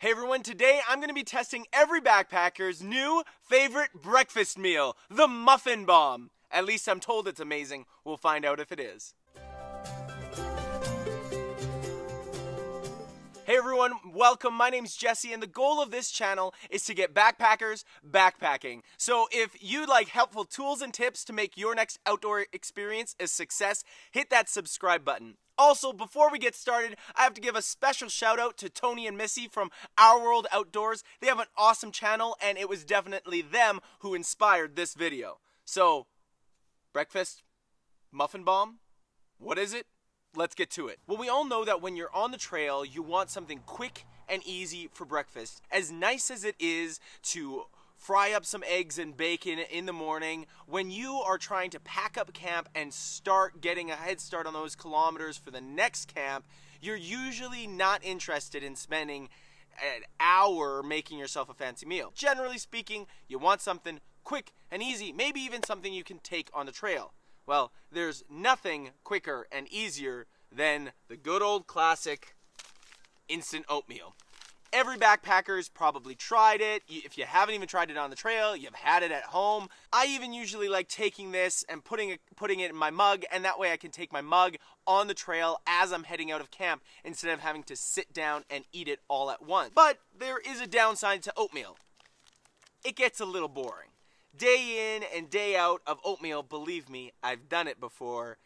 Hey everyone, today I'm going to be testing every backpacker's new favorite breakfast meal, the Muffin Bomb. At least I'm told it's amazing. We'll find out if it is. Hey everyone, welcome. My name's Jesse, and the goal of this channel is to get backpackers backpacking. So if you'd like helpful tools and tips to make your next outdoor experience a success, hit that subscribe button. Also, before we get started, I have to give a special shout out to Tony and Missy from Our World Outdoors. They have an awesome channel, and it was definitely them who inspired this video. So, breakfast, muffin bomb, what is it? Let's get to it. Well, we all know that when you're on the trail, you want something quick and easy for breakfast. As nice as it is to fry up some eggs and bacon in the morning, when you are trying to pack up camp and start getting a head start on those kilometers for the next camp, you're usually not interested in spending an hour making yourself a fancy meal. Generally speaking, you want something quick and easy, maybe even something you can take on the trail. Well, there's nothing quicker and easier than the good old classic instant oatmeal. Every backpacker's probably tried it. If you haven't even tried it on the trail, you've had it at home. I even usually like taking this and putting it in my mug, and that way I can take my mug on the trail as I'm heading out of camp instead of having to sit down and eat it all at once. But there is a downside to oatmeal. It gets a little boring. Day in and day out of oatmeal, believe me, I've done it before.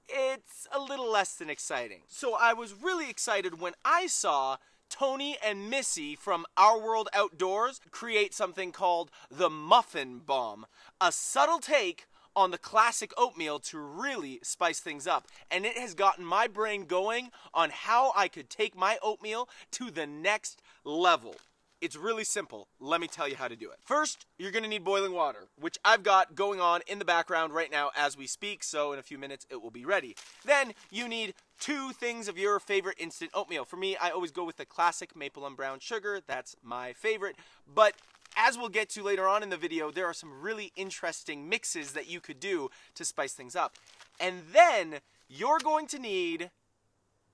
It's a little less than exciting. So I was really excited when I saw Tony and Missy from Our World Outdoors create something called the Muffin Bomb, a subtle take on the classic oatmeal to really spice things up. And it has gotten my brain going on how I could take my oatmeal to the next level. It's really simple. Let me tell you how to do it. First, you're going to need boiling water, which I've got going on in the background right now as we speak, so in a few minutes it will be ready. Then you need 2 things of your favorite instant oatmeal. For me, I always go with the classic maple and brown sugar. That's my favorite. But as we'll get to later on in the video, there are some really interesting mixes that you could do to spice things up. And then you're going to need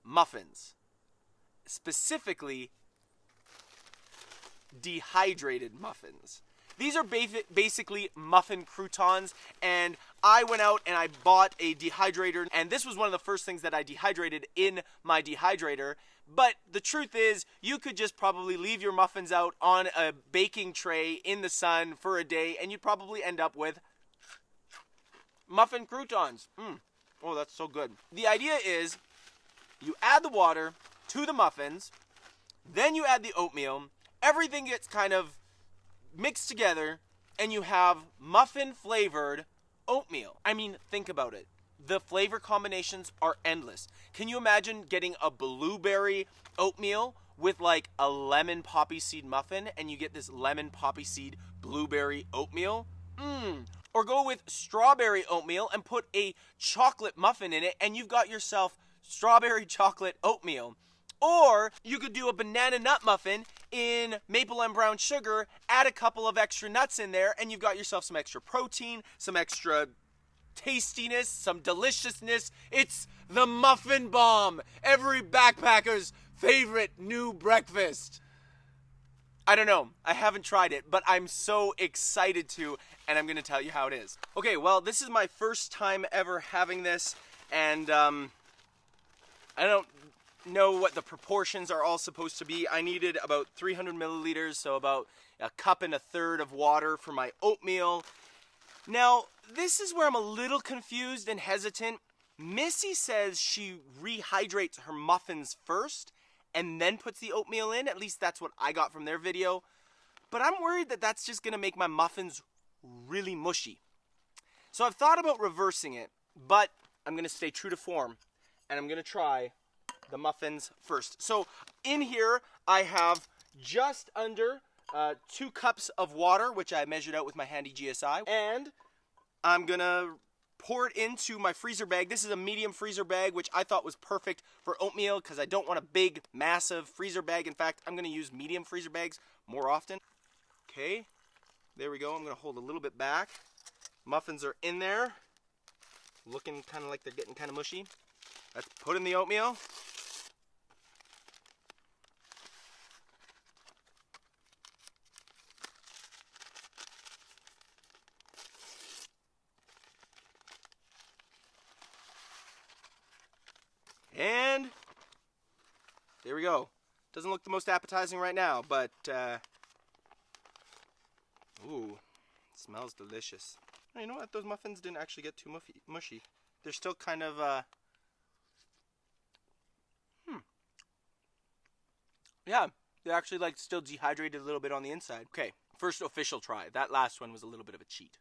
muffins. Specifically, dehydrated muffins. These are basically muffin croutons, and I went out and I bought a dehydrator, and this was one of the first things that I dehydrated in my dehydrator. But the truth is, you could just probably leave your muffins out on a baking tray in the sun for a day, and you'd probably end up with muffin croutons. Oh, that's so good. The idea is, you add the water to the muffins, then you add the oatmeal. Everything gets kind of mixed together, and you have muffin-flavored oatmeal. I mean, think about it. The flavor combinations are endless. Can you imagine getting a blueberry oatmeal with like a lemon poppy seed muffin, and you get this lemon poppy seed blueberry oatmeal? Or go with strawberry oatmeal and put a chocolate muffin in it, and you've got yourself strawberry chocolate oatmeal. Or you could do a banana nut muffin in maple and brown sugar, add a couple of extra nuts in there, and you've got yourself some extra protein, some extra tastiness, some deliciousness. It's the Muffin Bomb, every backpacker's favorite new breakfast. I don't know, I haven't tried it, but I'm so excited to, and I'm going to tell you how it is. Okay, well, this is my first time ever having this, and I don't know what the proportions are all supposed to be. I needed about 300 milliliters, so about 1.25 cups of water for my oatmeal. Now, this is where I'm a little confused and hesitant. Missy says she rehydrates her muffins first and then puts the oatmeal in. At least that's what I got from their video. But I'm worried that that's just going to make my muffins really mushy. So I've thought about reversing it, but I'm going to stay true to form, and I'm going to try the muffins first. So in here I have just under 2 cups of water, which I measured out with my handy GSI, and I'm gonna pour it into my freezer bag. This is a medium freezer bag, which I thought was perfect for oatmeal because I don't want a big, massive freezer bag. In fact, I'm gonna use medium freezer bags more often. Okay, there we go. I'm gonna hold a little bit back. Muffins are in there, looking kind of like they're getting kind of mushy. Let's put in the oatmeal. And there we go. Doesn't look the most appetizing right now, but ooh, it smells delicious. Oh, you know what? Those muffins didn't actually get too mushy. They're still kind of yeah, they're actually like still dehydrated a little bit on the inside. Okay, first official try. That last one was a little bit of a cheat.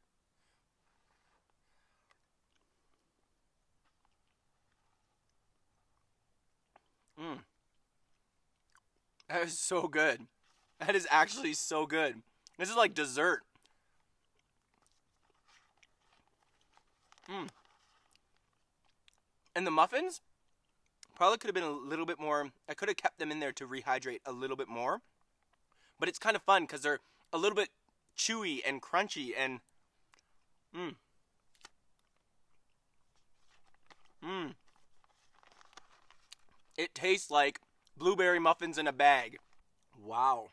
That is so good. That is actually so good. This is like dessert. And the muffins probably could have been a little bit more. I could have kept them in there to rehydrate a little bit more. But it's kind of fun because they're a little bit chewy and crunchy and It tastes like blueberry muffins in a bag. Wow.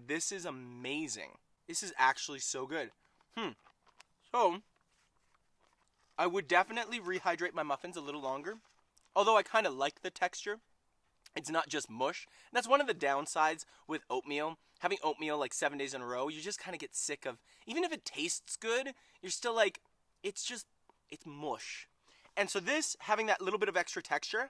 This is amazing. This is actually so good. So, I would definitely rehydrate my muffins a little longer. Although I kind of like the texture. It's not just mush. And that's one of the downsides with oatmeal. Having oatmeal like 7 days in a row, you just kind of get sick of, even if it tastes good, you're still like, it's mush. And so this, having that little bit of extra texture,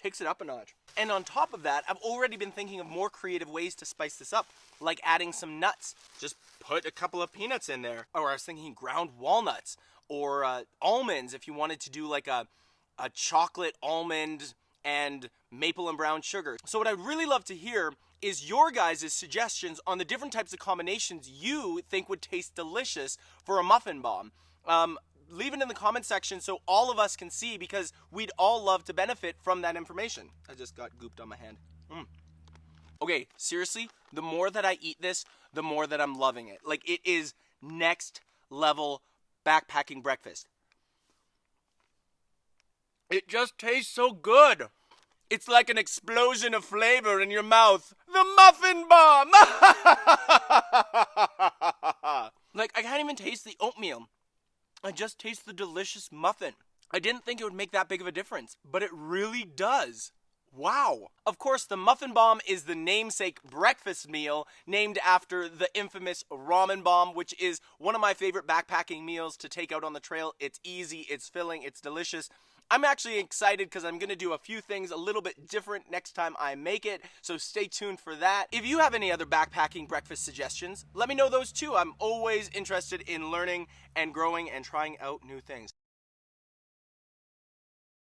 takes it up a notch. And on top of that, I've already been thinking of more creative ways to spice this up, like adding some nuts. Just put a couple of peanuts in there. Or I was thinking ground walnuts or almonds if you wanted to do like a chocolate almond and maple and brown sugar. So what I'd really love to hear is your guys' suggestions on the different types of combinations you think would taste delicious for a muffin bomb. Leave it in the comment section so all of us can see, because we'd all love to benefit from that information. I just got gooped on my hand. Okay, seriously, the more that I eat this, the more that I'm loving it. Like, it is next level backpacking breakfast. It just tastes so good. It's like an explosion of flavor in your mouth. The Muffin Bomb! Like, I can't even taste the oatmeal. I just taste the delicious muffin. I didn't think it would make that big of a difference, but it really does. Wow. Of course, the Muffin Bomb is the namesake breakfast meal named after the infamous ramen bomb, which is one of my favorite backpacking meals to take out on the trail. It's easy, it's filling, it's delicious. I'm actually excited because I'm going to do a few things a little bit different next time I make it, so stay tuned for that. If you have any other backpacking breakfast suggestions, let me know those too. I'm always interested in learning and growing and trying out new things.